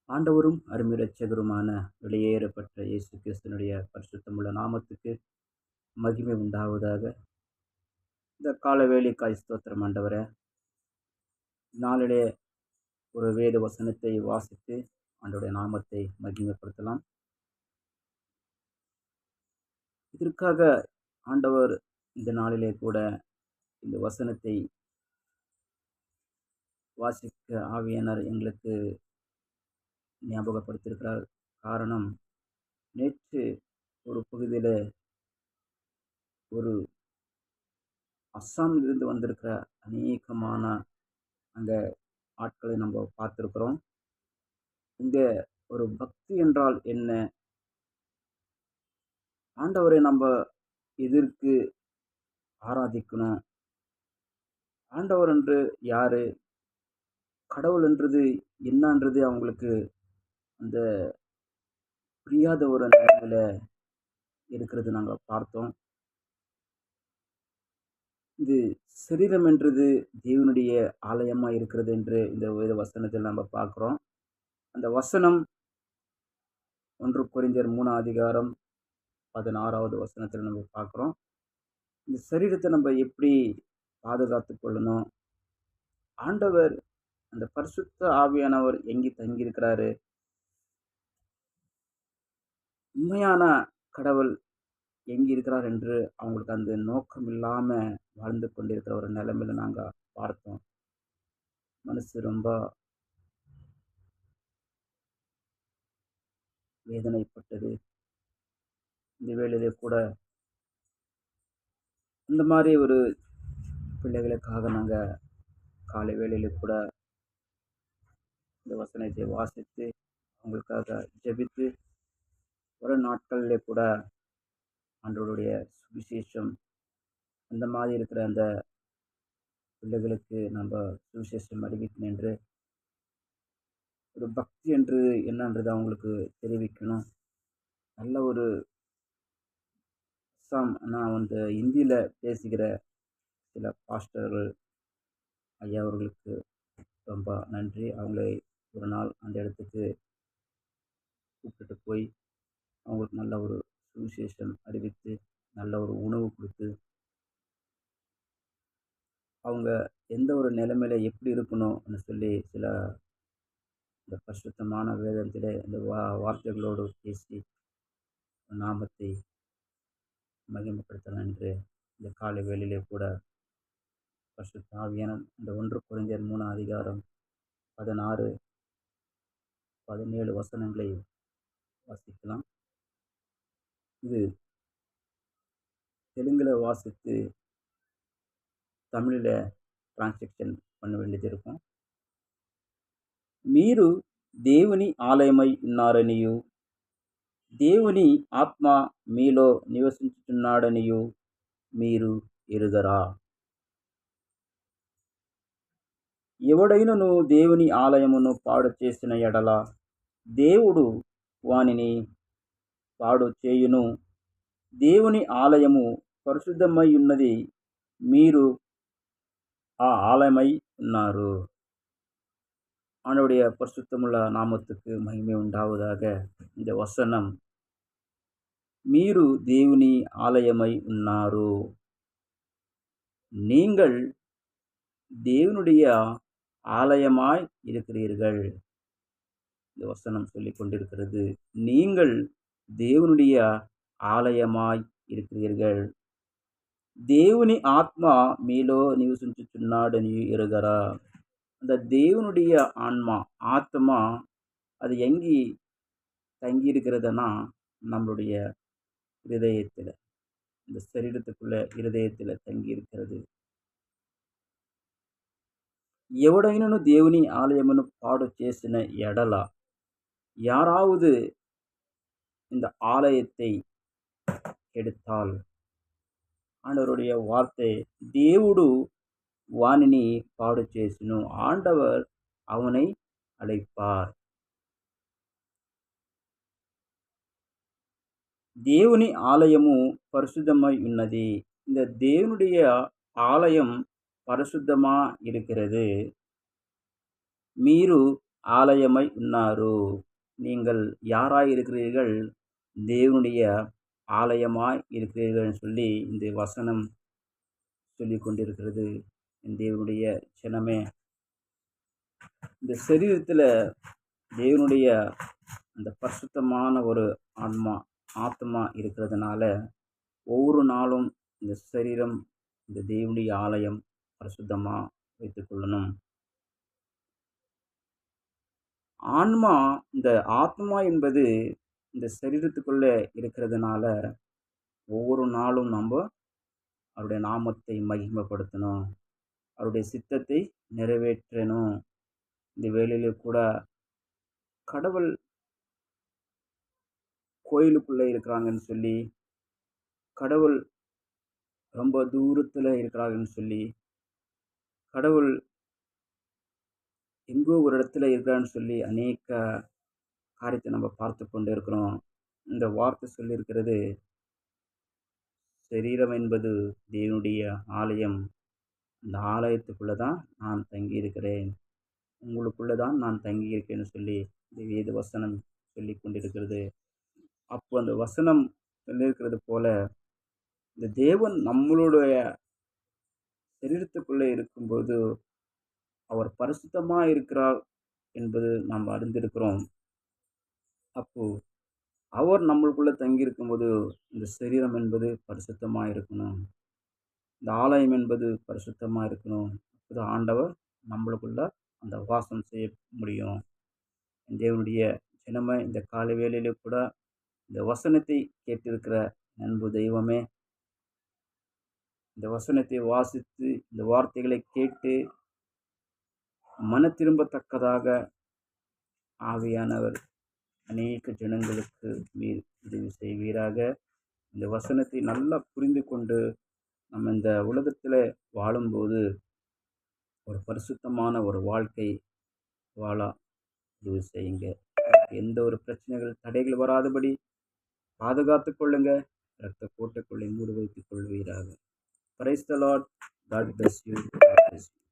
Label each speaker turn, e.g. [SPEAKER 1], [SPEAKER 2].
[SPEAKER 1] ஆண்டவரும் அருமை இரட்சகருமான வெளியேறப்பட்ட இயேசு கிறிஸ்துனுடைய பரிசுத்தமுள்ள நாமத்துக்கு மகிமை உண்டாவதாக. இந்த கால வேளைக்காய் ஸ்தோத்திரம் ஆண்டவரே. நாளிலே ஒரு வேத வசனத்தை வாசித்து ஆண்டவருடைய நாமத்தை மகிமைப்படுத்தலாம். இதற்காக ஆண்டவர் இந்த நாளிலே கூட இந்த வசனத்தை வாசிக்க ஆவியானவர் எங்களுக்கு ஞாபகப்படுத்தியிருக்கிறார். காரணம், நேற்று ஒரு பகுதியில் ஒரு அஸ்ஸாமிலிருந்து வந்திருக்கிற அநேகமான அங்க ஆட்களை நம்ம பார்த்துருக்குறோம். இங்க ஒரு பக்தி என்றால் என்ன? ஆண்டவரை நம்ம எதற்கு ஆராதிக்கணும்? ஆண்டவர் என்று யாரு? கடவுள் என்றது என்னன்றது அவங்களுக்கு அந்த புரியாத ஒரு நிலைமையில இருக்கிறது நாங்க பார்த்தோம். இது சரீரம் என்றது தேவனுடைய ஆலயமா இருக்கிறது என்று இந்த வேத வசனத்தில் நம்ம பார்க்கிறோம். அந்த வசனம் 1 கொரிந்தியர் 3 அதிகாரம் 16வது வசனத்தில் நம்ம பார்க்கிறோம். இந்த சரீரத்தை நம்ம எப்படி பாதுகாத்துக் கொள்ளணும்? ஆண்டவர் அந்த பரிசுத்த ஆவியானவர் எங்கே தங்கியிருக்கிறாரு? உண்மையான கடவுள் எங்கே இருக்கிறார் என்று அவங்களுக்கு அந்த நோக்கம் இல்லாம வாழ்ந்து கொண்டிருக்கிற ஒரு நிலைமையில நாங்க பார்த்தோம். மனசு ரொம்ப வேதனைப்பட்டது. இந்த வேளையிலே கூட இந்த மாதிரி ஒரு பிள்ளைகளுக்காக நாங்க காலை வேளையில கூட இந்த வசனத்தை வாசித்து அவங்களுக்காக ஜெபித்து வரும் நாட்களிலே கூட ஆண்டவருடைய சுவிசேஷம் அந்த மாதிரி இருக்கிற அந்த பிள்ளைகளுக்கு நம்ம சுவிசேஷம் அறிவிக்கணும் என்று ஒரு பக்தி என்று என்னன்றது அவங்களுக்கு தெரிவிக்கணும். நல்ல ஒரு நான் வந்து இந்தியில பேசுகிற சில பாஸ்டர்கள் ஐயா அவர்களுக்கு ரொம்ப நன்றி. அவங்களை ஒரு நாள் அந்த இடத்துக்கு கூப்பிட்டுட்டு போய் அவங்களுக்கு நல்ல ஒரு சுவிசேஷம் அறிவித்து நல்ல ஒரு உணவு கொடுத்து அவங்க எந்த ஒரு நிலைமையில எப்படி இருக்கணும்னு சொல்லி சில இந்த பரிசுத்தமான வேதத்திலே இந்த வார்த்தைகளோடு பேசி நாமத்தை மகிமைப்படுத்தலாம் என்று இந்த காலை வேளையிலே கூட பரிசுத்த ஆவியானவர் இந்த 1 கொரிந்தியர் 3 அதிகாரம் 16, 17 வசனங்களை வாசிக்கலாம். இது தெலுங்குல வாசித்து தமிழில் டிரான்ஸ்லேஷன் பண்ண வேண்டியது இருக்கும். మీరు దేవుని ఆలయమై ఉన్నారనియు దేవుని ఆత్మ మీలో నివసించుచున్నాడనియు మీరు ఎరుగరా? ఎవడైనను దేవుని ఆలయమును పాడు చేసిన ఎడల దేవుడు వానిని పాడు చేయును. దేవుని ఆలయము పరిశుద్ధమై ఉన్నది, మీరు ఆ ఆలయమై ఉన్నారు. ஆண்டவருடைய பரிசுத்தமுள்ள நாமத்துக்கு மகிமை உண்டாவதாக. இந்த வசனம், మీరు దేవుని ஆலயமై ఉన్నారు, நீங்கள் தேவனுடைய ஆலயமாய் இருக்கிறீர்கள். இந்த வசனம் சொல்லிக் கொண்டிருக்கிறது, நீங்கள் தேவனுடைய ஆலயமாய் இருக்கிறீர்கள். దేవుని ఆత్మ మీలో నివసించుచున్నాడని ఎరుగరా? அந்த தேவனுடைய ஆன்மா ஆத்மா அது எங்கே தங்கி இருக்கிறதுனா நம்மளுடைய இருதயத்தில், இந்த சரீரத்துக்குள்ள இருதயத்தில் தங்கி இருக்கிறது. ఎవడైనను దేవుని ఆలయమును పాడు చేసిన ఎడల, யாராவது இந்த ஆலயத்தை கெடுத்தால், ஆண்டவருடைய வார்த்தை, దేవుడు వానిని పాడు చేయును, ஆண்டவர் அவனை அழைப்பார். దేవుని ఆలయము పరిశుద్ధమై ఉన్నది. இந்த தேவனுடைய ஆலயம் பரிசுத்தமா இருக்கிறது. మీరు ஆலயமை உன்னாரு. நீங்கள் யாராய் இருக்கிறீர்கள்? தேவனுடைய ஆலயமாய் இருக்கிறீர்கள் என்று சொல்லி இந்த வசனம் சொல்லிக் கொண்டிருக்கிறது. என் தேவனுடைய ஜனமே, இந்த சரீரத்தில் தேவனுடைய அந்த பரிசுத்தமான ஒரு ஆத்மா இருக்கிறதுனால ஒவ்வொரு நாளும் இந்த சரீரம், இந்த தேவனுடைய ஆலயம் பரிசுத்தமாக வைத்துக்கொள்ளணும். ஆன்மா, இந்த ஆத்மா என்பது இந்த சரீரத்துக்குள்ளே இருக்கிறதுனால ஒவ்வொரு நாளும் நம்ம அவருடைய நாமத்தை மகிமைப்படுத்தணும், அவருடைய சித்தத்தை நிறைவேற்றணும். இந்த வேளையிலே கூட கடவுள் கோயிலுக்குள்ளே இருக்கிறாங்கன்னு சொல்லி, கடவுள் ரொம்ப தூரத்தில் இருக்கிறாங்கன்னு சொல்லி, கடவுள் எங்கோ ஒரு இடத்துல இருக்கிறான்னு சொல்லி அநேக காரியத்தை நம்ம பார்த்து கொண்டு இருக்கிறோம். இந்த வார்த்தை சொல்லியிருக்கிறது, சரீரம் என்பது தேவனுடைய ஆலயம். அந்த ஆலயத்துக்குள்ளே தான் நான் தங்கியிருக்கிறேன், உங்களுக்குள்ளே தான் நான் தங்கியிருக்கேன்னு சொல்லி இந்த வேத வசனம் சொல்லி கொண்டிருக்கிறது. அப்போ அந்த வசனம் சொல்லியிருக்கிறது போல, இந்த தேவன் நம்மளுடைய சரீரத்துக்குள்ளே இருக்கும்போது அவர் பரிசுத்தமாக இருக்கிறார் என்பது நாம் அறிந்திருக்கிறோம். அப்போ அவர் நம்மளுக்குள்ளே தங்கியிருக்கும்போது இந்த சரீரம் என்பது பரிசுத்தமாக இருக்கணும், இந்த ஆலயம் என்பது பரிசுத்தமாக இருக்கணும். அப்போது ஆண்டவர் நம்மளுக்குள்ள அந்த வாசம் செய்ய முடியும். தேவனுடைய ஜனமே, இந்த காலை வேளையிலே கூட இந்த வசனத்தை கேட்டிருக்கிற அன்பு தெய்வமே, இந்த வசனத்தை வாசித்து இந்த வார்த்தைகளை கேட்டு மன திரும்பத்தக்கதாக ஆவியானவர் அநேக ஜனங்களுக்கு நீர் உதவி செய்வீராக. இந்த வசனத்தை நல்லா புரிந்து கொண்டு நம்ம இந்த உலகத்தில் வாழும்போது ஒரு பரிசுத்தமான ஒரு வாழ்க்கை வாழ உதவி செய்யுங்க. எந்த ஒரு பிரச்சனைகள் தடைகள் வராதபடி பாதுகாத்து கொள்ளுங்க. இரத்த கோட்டைக்குள்ளே மூடி வைத்துக் கொள்வீராக. Praise the Lord. God bless you. God bless you.